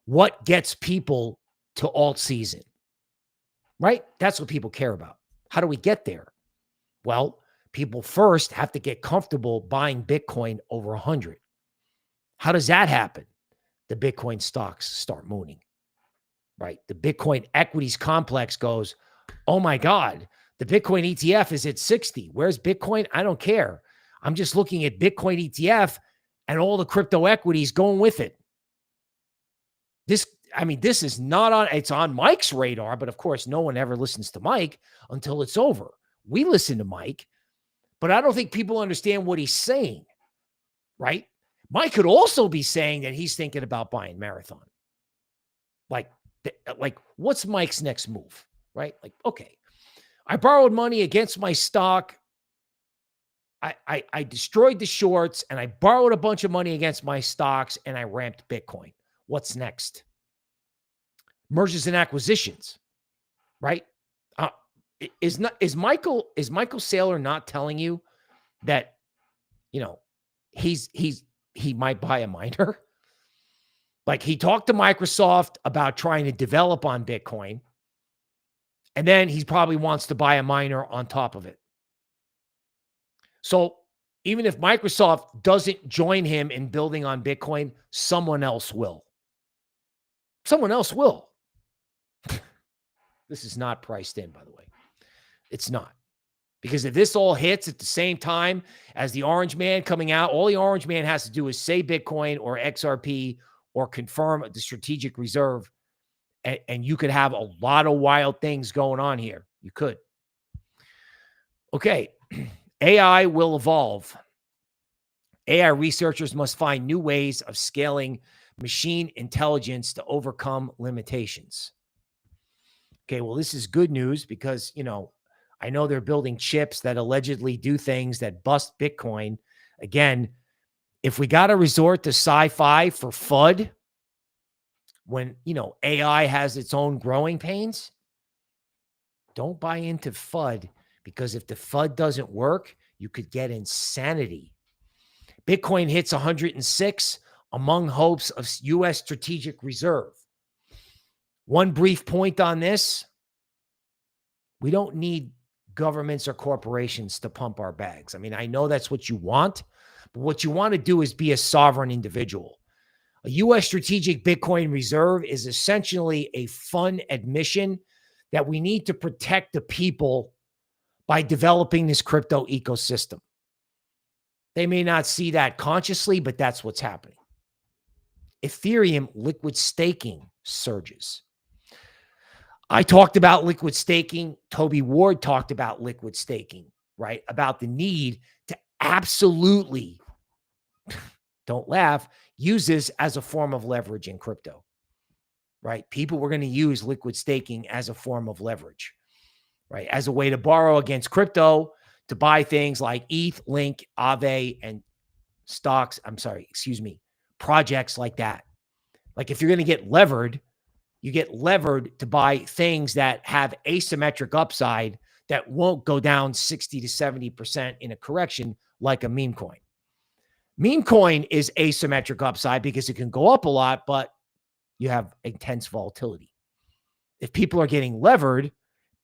what gets people to alt season? Right? That's what people care about. How do we get there? Well, people first have to get comfortable buying Bitcoin over 100. How does that happen? The Bitcoin stocks start mooning, right? The Bitcoin equities complex goes, oh my God, the Bitcoin ETF is at 60. Where's Bitcoin? I don't care. I'm just looking at Bitcoin ETF and all the crypto equities going with it. This is not on, it's on Mike's radar, but of course, no one ever listens to Mike until it's over. We listen to Mike, but I don't think people understand what he's saying, right? Mike could also be saying that he's thinking about buying Marathon. Like what's Mike's next move, right? Like, okay, I borrowed money against my stock. I destroyed the shorts and I borrowed a bunch of money against my stocks and I ramped Bitcoin. What's next? Mergers and acquisitions, right? Is Michael Saylor not telling you that, you know, he might buy a miner? Like, he talked to Microsoft about trying to develop on Bitcoin, and then he probably wants to buy a miner on top of it. So even if Microsoft doesn't join him in building on Bitcoin, someone else will. Someone else will. This is not priced in, by the way. It's not. Because if this all hits at the same time as the Orange Man coming out, all the Orange Man has to do is say Bitcoin or XRP or confirm the strategic reserve, and you could have a lot of wild things going on here. You could. Okay. AI will evolve. AI researchers must find new ways of scaling machine intelligence to overcome limitations. Okay, well, this is good news because, I know they're building chips that allegedly do things that bust Bitcoin. Again, if we got to resort to sci-fi for FUD when, AI has its own growing pains, don't buy into FUD, because if the FUD doesn't work, you could get insanity. Bitcoin hits 106 among hopes of U.S. strategic reserve. One brief point on this: we don't need governments or corporations to pump our bags. I mean, I know that's what you want, but what you want to do is be a sovereign individual. A U.S. strategic Bitcoin reserve is essentially a fun admission that we need to protect the people by developing this crypto ecosystem. They may not see that consciously, but that's what's happening. Ethereum liquid staking surges. I talked about liquid staking. Toby Ward talked about liquid staking, right? About the need to absolutely, don't laugh, use this as a form of leverage in crypto, right? People were going to use liquid staking as a form of leverage, right? As a way to borrow against crypto, to buy things like ETH, Link, AAVE, and projects like that. Like if you're going to get levered, you get levered to buy things that have asymmetric upside that won't go down 60 to 70% in a correction, like a Memecoin. Memecoin is asymmetric upside because it can go up a lot, but you have intense volatility. If people are getting levered,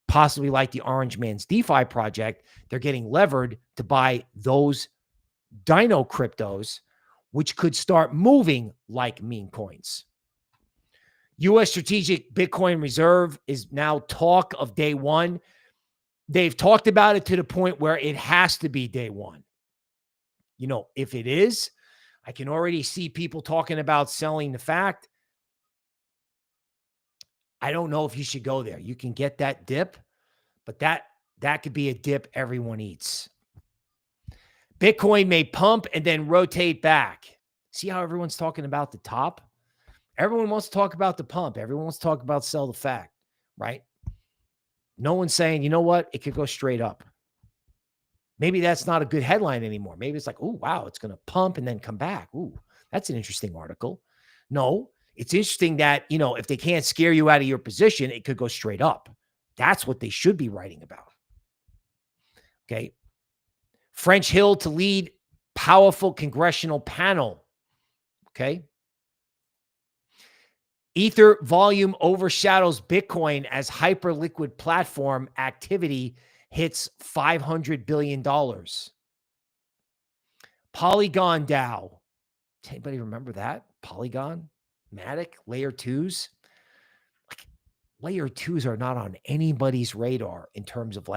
possibly like the Orange Man's DeFi project, they're getting levered to buy those dino cryptos, which could start moving like meme coins. U.S. strategic Bitcoin reserve is now talk of day one. They've talked about it to the point where it has to be day one. If it is, I can already see people talking about selling the fact. I don't know if you should go there. You can get that dip, but that could be a dip everyone eats. Bitcoin may pump and then rotate back. See how everyone's talking about the top? Everyone wants to talk about the pump. Everyone wants to talk about sell the fact, right? No one's saying, you know what? It could go straight up. Maybe that's not a good headline anymore. Maybe it's like, oh, wow, it's going to pump and then come back. Ooh, that's an interesting article. No, it's interesting that, if they can't scare you out of your position, it could go straight up. That's what they should be writing about. Okay. French Hill to lead powerful congressional panel. Okay. Ether volume overshadows Bitcoin as hyperliquid platform activity hits $500 billion. Polygon DAO. Does anybody remember that? Polygon, Matic, layer 2s. Layer 2s are not on anybody's radar in terms of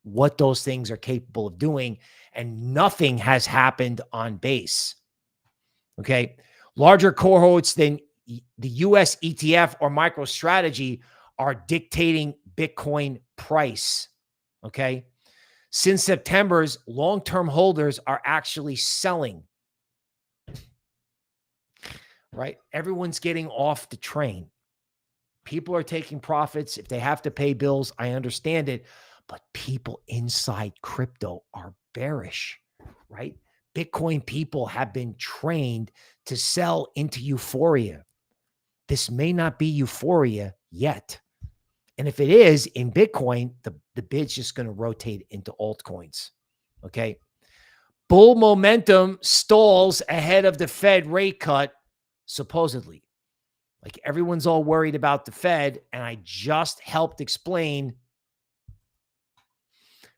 what those things are capable of doing, and nothing has happened on base. Okay. Larger cohorts than the US ETF or MicroStrategy are dictating Bitcoin price. Okay. Since September's, long-term holders are actually selling. Right? Everyone's getting off the train. People are taking profits. If they have to pay bills, I understand it. But people inside crypto are bearish, right? Bitcoin people have been trained to sell into euphoria. This may not be euphoria yet. And if it is in Bitcoin, the bid's just going to rotate into altcoins. Okay. Bull momentum stalls ahead of the Fed rate cut, supposedly. Like everyone's all worried about the Fed. And I just helped explain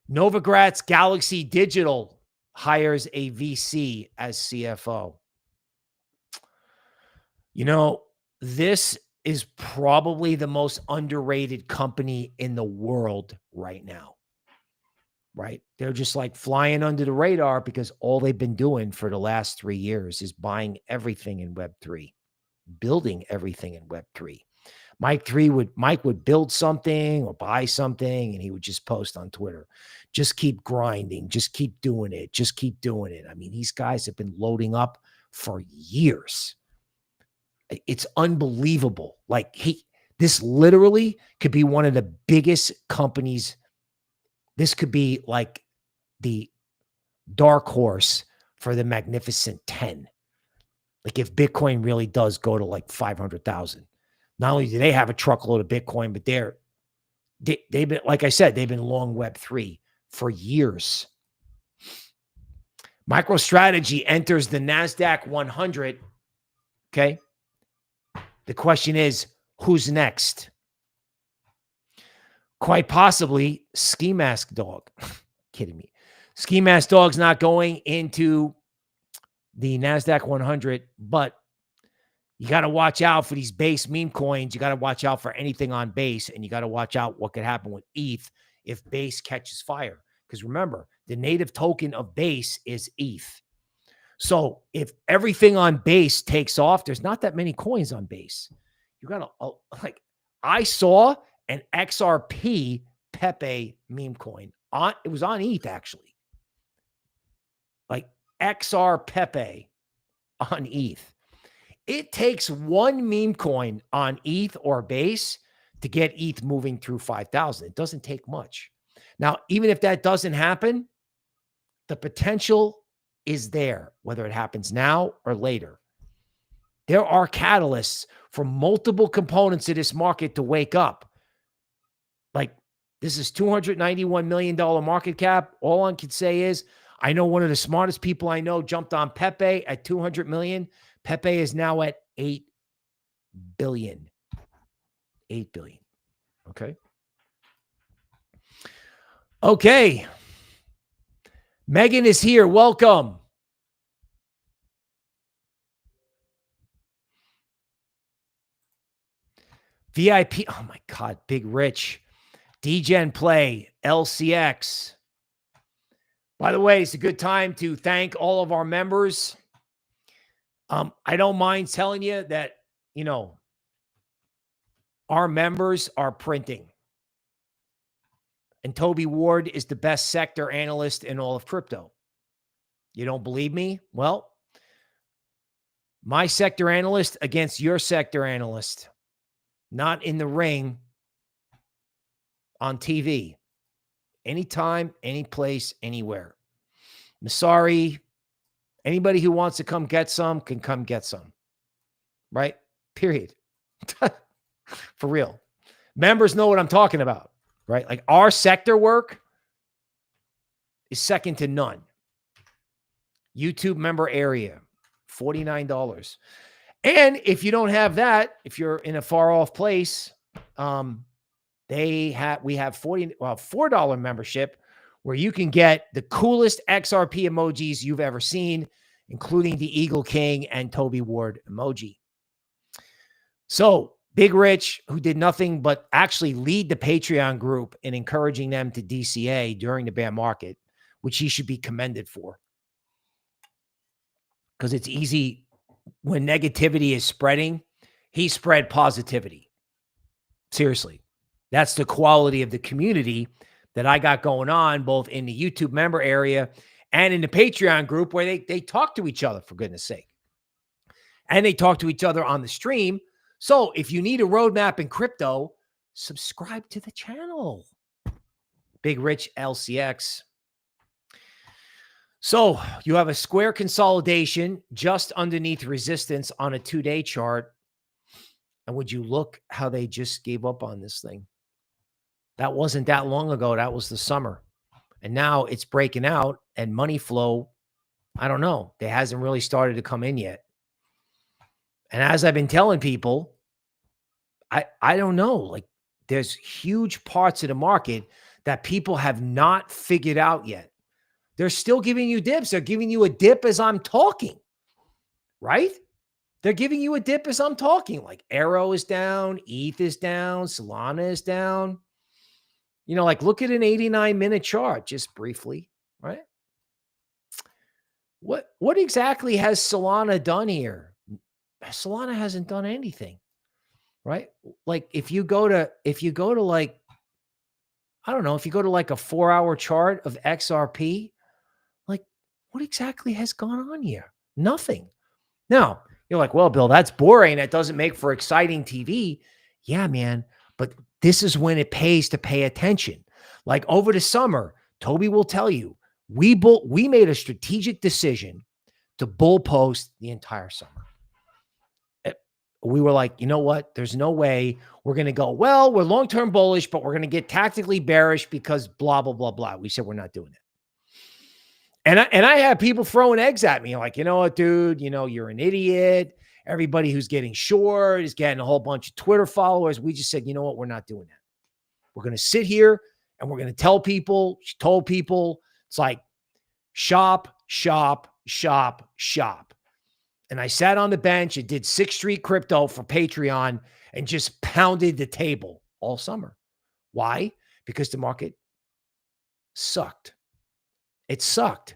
Novogratz Galaxy Digital hires a VC as CFO. This is probably the most underrated company in the world right now, right? They're just like flying under the radar because all they've been doing for the last 3 years is buying everything in Web3, building everything in Web3. Mike would build something or buy something, and he would just post on Twitter, just keep grinding, just keep doing it, just keep doing it. I mean, these guys have been loading up for years. It's unbelievable. Like this literally could be one of the biggest companies. This could be like the dark horse for the Magnificent 10. Like if Bitcoin really does go to like 500,000, not only do they have a truckload of Bitcoin, but they've been, like I said, they've been long Web3 for years. MicroStrategy enters the NASDAQ 100. Okay. The question is, who's next? Quite possibly Ski Mask Dog. Kidding me. Ski Mask Dog's not going into the NASDAQ 100, but you got to watch out for these base meme coins. You got to watch out for anything on base, and you got to watch out what could happen with ETH if base catches fire. Because remember, the native token of base is ETH. So if everything on base takes off, there's not that many coins on base. You got to, like, I saw an XRP Pepe meme coin it was on ETH actually. Like XR Pepe on ETH. It takes one meme coin on ETH or base to get ETH moving through 5,000. It doesn't take much. Now, even if that doesn't happen, the potential is there, whether it happens now or later. There are catalysts for multiple components of this market to wake up. Like, this is $291 million market cap. All I can say is, I know one of the smartest people I know jumped on Pepe at 200 million. Pepe is now at 8 billion. 8 billion. Okay. Okay. Megan is here. Welcome. VIP. Oh my God. Big Rich. DGen Play. LCX. By the way, it's a good time to thank all of our members. I don't mind telling you that, you know, our members are printing. And Toby Ward is the best sector analyst in all of crypto. You don't believe me? Well, my sector analyst against your sector analyst, not in the ring, on TV. Anytime, any place, anywhere. Masari, anybody who wants to come get some can come get some. Right? Period. For real. Members know what I'm talking about. Right? Like our sector work is second to none. YouTube member area, $49. And if you don't have that, if you're in a far off place, we have $4 membership where you can get the coolest XRP emojis you've ever seen, including the Eagle King and Toby Ward emoji. So Big Rich, who did nothing but actually lead the Patreon group in encouraging them to DCA during the bear market, which he should be commended for. Because it's easy when negativity is spreading, he spread positivity. Seriously. That's the quality of the community that I got going on, both in the YouTube member area and in the Patreon group where they talk to each other, for goodness sake. And they talk to each other on the stream. So if you need a roadmap in crypto, subscribe to the channel. Big Rich LCX. So you have a square consolidation just underneath resistance on a 2-day chart. And would you look how they just gave up on this thing? That wasn't that long ago. That was the summer. And now it's breaking out and money flow, I don't know. It hasn't really started to come in yet. And as I've been telling people, I don't know. Like there's huge parts of the market that people have not figured out yet. They're still giving you dips. They're giving you a dip as I'm talking, right? They're giving you a dip as I'm talking. Like Arrow is down, ETH is down, Solana is down. You know, like look at an 89-minute chart just briefly, right? What exactly has Solana done here? Solana hasn't done anything. right? Like if you go to like, I don't know, if you go to like a 4-hour chart of XRP, like what exactly has gone on here? Nothing. Now, you're like, well, Bill, that's boring. That doesn't make for exciting TV. Yeah, man. But this is when it pays to pay attention. Like over the summer, Toby will tell you, we made a strategic decision to bull post the entire summer. We were like, you know what? There's no way we're going to go, well, we're long-term bullish, but we're going to get tactically bearish because blah, blah, blah, blah. We said, we're not doing it. And I have people throwing eggs at me like, you know what, dude, you know, you're an idiot. Everybody who's getting short is getting a whole bunch of Twitter followers. We just said, you know what? We're not doing that. We're going to sit here and we're going to tell people, she told people, it's like shop, shop, shop, shop. And I sat on the bench and did 6th Street Crypto for Patreon and just pounded the table all summer. Why? Because the market sucked. It sucked.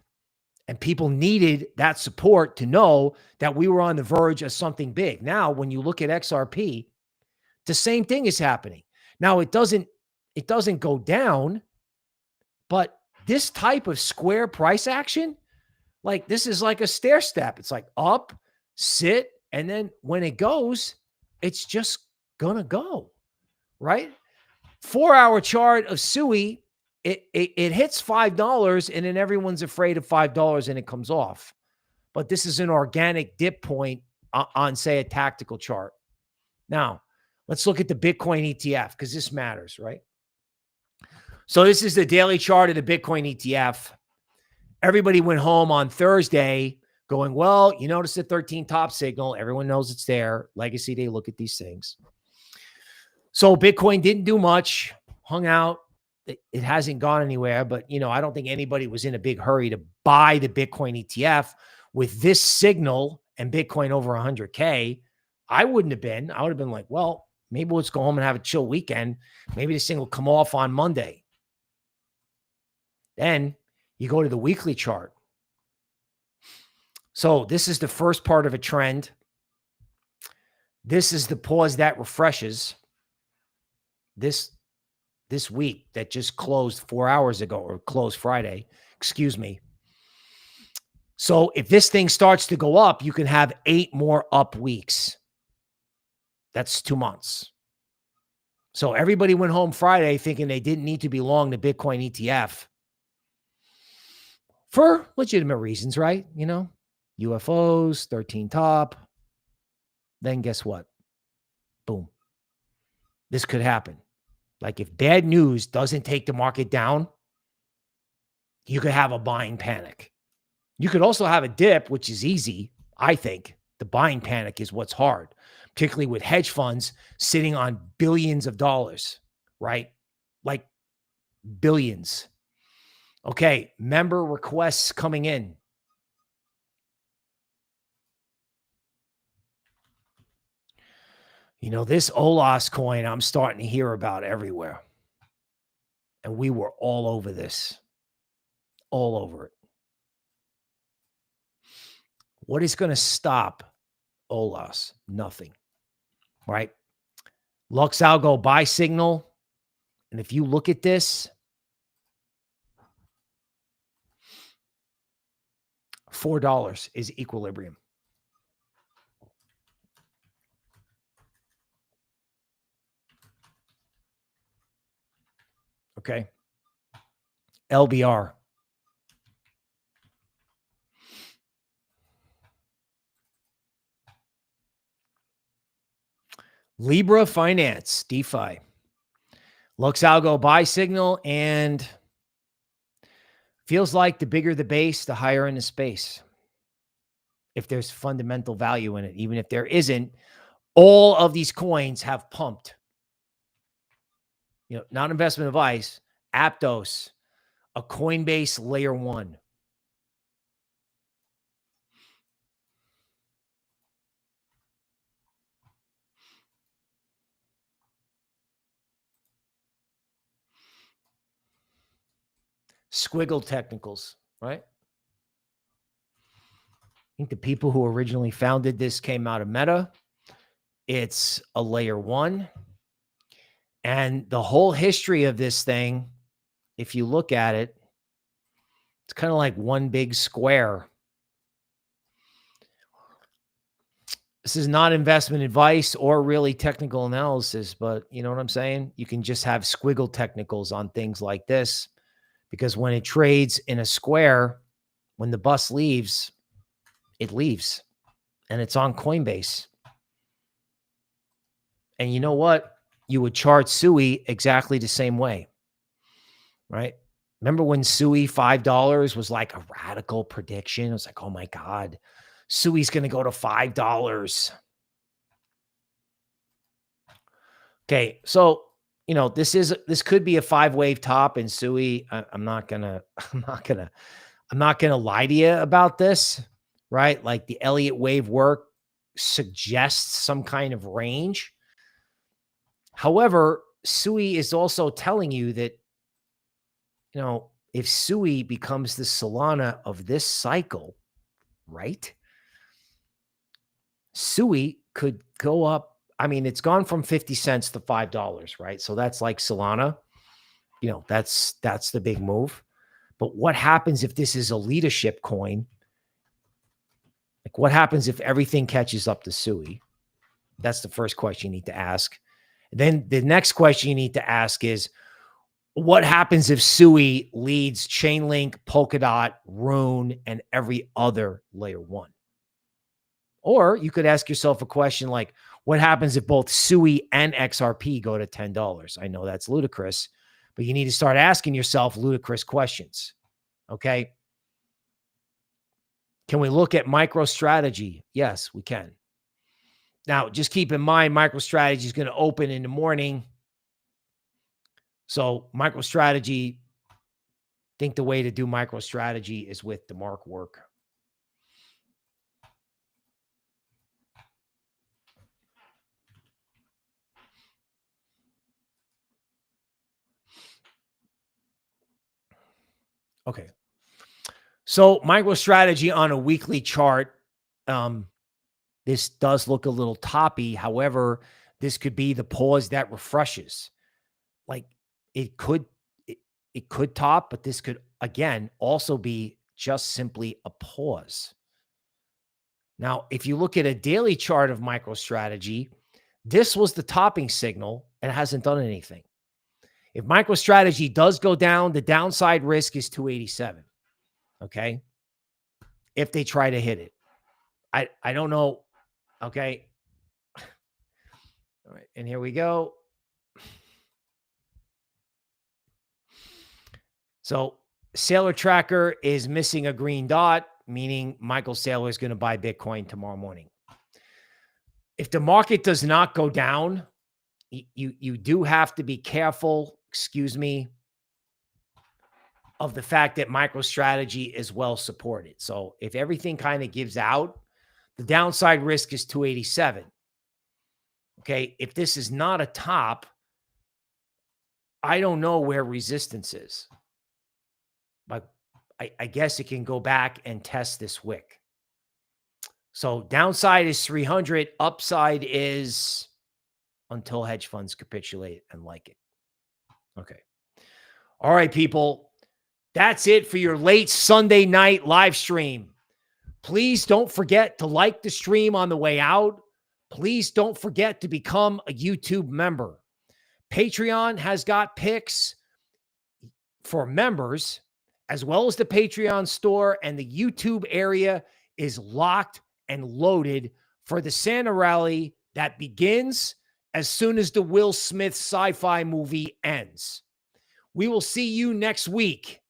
And people needed that support to know that we were on the verge of something big. Now, when you look at XRP, the same thing is happening. Now, it doesn't go down, but this type of square price action, like this is like a stair step. It's like up, sit, and then when it goes, it's just gonna go, right? 4-hour chart of SUI, it hits $5 and then everyone's afraid of $5 and it comes off. But this is an organic dip point on say a tactical chart. Now, let's look at the Bitcoin ETF because this matters, right? So this is the daily chart of the Bitcoin ETF. Everybody went home on Thursday going, well, you notice the 13 top signal. Everyone knows it's there. Legacy Day, look at these things. So Bitcoin didn't do much, hung out. It hasn't gone anywhere, but you know, I don't think anybody was in a big hurry to buy the Bitcoin ETF with this signal and Bitcoin over 100K. I wouldn't have been. I would have been like, well, maybe let's go home and have a chill weekend. Maybe this thing will come off on Monday. Then you go to the weekly chart. So this is the first part of a trend. This is the pause that refreshes. This week that just closed 4 hours ago or closed Friday, excuse me. So if this thing starts to go up, you can have 8 more up weeks. That's 2 months. So everybody went home Friday thinking they didn't need to be long the Bitcoin ETF for legitimate reasons, right? You know, UFOs, 13 top. Then guess what? Boom. This could happen. Like if bad news doesn't take the market down, you could have a buying panic. You could also have a dip, which is easy. I think the buying panic is what's hard, particularly with hedge funds sitting on billions of dollars, right? Like billions. Okay, member requests coming in. You know, this OLAS coin I'm starting to hear about everywhere. And we were all over this. All over it. What is going to stop OLAS? Nothing. Right? LuxAlgo buy signal. And if you look at this, $4 is equilibrium. Okay. LBR. Libra Finance, DeFi. LuxAlgo buy signal, and feels like the bigger the base, the higher in the space. If there's fundamental value in it, even if there isn't, all of these coins have pumped. You know, not investment advice, Aptos, a Coinbase layer 1. Squiggle technicals, right? I think the people who originally founded this came out of Meta. It's a layer 1. And the whole history of this thing, if you look at it, it's kind of like one big square. This is not investment advice or really technical analysis, but you know what I'm saying? You can just have squiggle technicals on things like this, because when it trades in a square, when the bus leaves, it leaves, and it's on Coinbase. And you know what? You would chart SUI exactly the same way, right? Remember when SUI $5 was like a radical prediction? It was like, oh my God, SUI's going to go to $5. Okay, so you know this could be a 5-wave top in SUI. I'm not gonna lie to you about this, right? Like the Elliott wave work suggests some kind of range. However, SUI is also telling you that, you know, if SUI becomes the Solana of this cycle, right? SUI could go up. I mean, it's gone from 50 cents to $5, right? So that's like Solana. You know, that's the big move. But what happens if this is a leadership coin? Like, what happens if everything catches up to SUI? That's the first question you need to ask. Then the next question you need to ask is, what happens if SUI leads Chainlink, Polkadot, Rune, and every other layer 1? Or you could ask yourself a question like, what happens if both SUI and XRP go to $10? I know that's ludicrous, but you need to start asking yourself ludicrous questions. Okay. Can we look at MicroStrategy? Yes, we can. Now, just keep in mind, MicroStrategy is going to open in the morning. So MicroStrategy, I think the way to do MicroStrategy is with DeMark work. Okay. So MicroStrategy on a weekly chart, this does look a little toppy. However, this could be the pause that refreshes. Like it could top, but this could again also be just simply a pause. Now, if you look at a daily chart of MicroStrategy, this was the topping signal and it hasn't done anything. If MicroStrategy does go down, the downside risk is 287. Okay. If they try to hit it, I don't know. Okay. All right. And here we go. So Saylor Tracker is missing a green dot, meaning Michael Saylor is going to buy Bitcoin tomorrow morning. If the market does not go down, you do have to be careful, of the fact that MicroStrategy is well supported. So if everything kind of gives out, the downside risk is 287. Okay. If this is not a top, I don't know where resistance is, but I guess it can go back and test this wick. So downside is 300. Upside is until hedge funds capitulate and like it. Okay. All right, people. That's it for your late Sunday night live stream. Please don't forget to like the stream on the way out. Please don't forget to become a YouTube member. Patreon has got picks for members, as well as the Patreon store, and the YouTube area is locked and loaded for the Santa rally that begins as soon as the Will Smith sci-fi movie ends. We will see you next week.